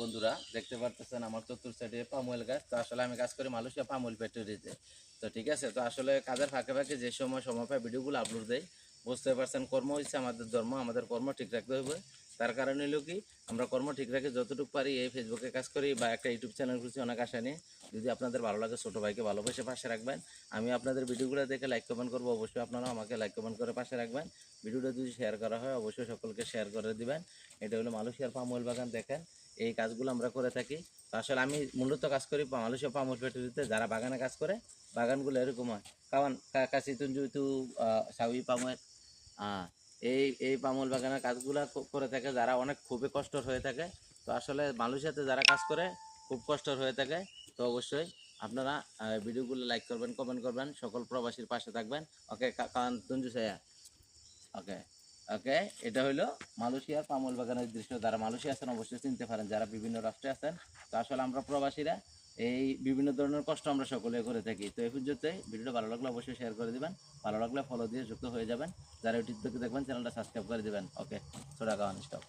বন্ধুরা দেখতে পারতেছেন আমার চতুর সাইডে পামোয়েল গাছ। তো আসলে আমি কাজ করি মালয়েশিয়া পামোয়েল ফ্যাক্টরিতে। তো ঠিক আছে, তো আসলে কাজের ফাঁকে ফাঁকে যে সময় পায় ভিডিওগুলো আপলোড দেয়। বুঝতে পারছেন, কর্ম হচ্ছে আমাদের ধর্ম, আমাদের কর্ম ঠিক রাখতে হবে। তার কারণে হলো কি, আমরা কর্ম ঠিক রাখি যতটুকু পারি এই ফেসবুকে কাজ করি বা একটা ইউটিউব চ্যানেল খুলছি অনেক আশা নিয়ে। যদি আপনাদের ভালো লাগে, ছোটো ভাইকে ভালোবেসে পাশে রাখবেন। আমি আপনাদের ভিডিওগুলো দেখে লাইক কমেন্ট করবো, অবশ্যই আপনারাও আমাকে লাইক কমেন্ট করে পাশে রাখবেন। ভিডিওটা যদি শেয়ার করা হয় অবশ্যই সকলকে শেয়ার করে দিবেন। এটা হলো মালয়েশিয়ার পামোয়েল বাগান, দেখেন এই কাজগুলো আমরা করে থাকি। তো আসলে আমি মূলত কাজ করি মালয়েশিয়া পামোয়েল ফ্যাক্টরিতে। যারা বাগানে কাজ করে বাগানগুলো এরকম হয়, কারণ কাশি তুঞ্জু তু সাউই পামোয়েল, এই পামোয়েল বাগানের কাজগুলো করে থাকে যারা অনেক খুবই কষ্টর হয়ে থাকে। তো আসলে মালয়েশিয়াতে যারা কাজ করে খুব কষ্টর হয়ে থাকে। তো অবশ্যই আপনারা ভিডিওগুলো লাইক করবেন, কমেন্ট করবেন, সকল প্রবাসীর পাশে থাকবেন। ওকে, কারণ তুঞ্জু সাইয়া। ওকে, ওকে, এটা হইলো মালয়েশিয়ার পামোয়েল বাগানের দৃশ্য। যারা মালয়েশিয়া আছেন অবশ্যই চিনতে পারেন, যারা বিভিন্ন রাষ্ট্রে আছেন। তো আসলে আমরা প্রবাসীরা এই বিভিন্ন ধরনের কষ্ট আমরা সকলে করে থাকি। তো এই পর্যন্ত ভিডিওটা ভালো লাগলে অবশ্যই শেয়ার করে দিবেন, ভালো লাগলে ফলো দিয়ে যুক্ত হয়ে যাবেন। যারা ইউটিউব থেকে দেখবেন চ্যানেলটা সাবস্ক্রাইব করে দিবেন। ওকে, ছোটা কাওয়ান স্টপ।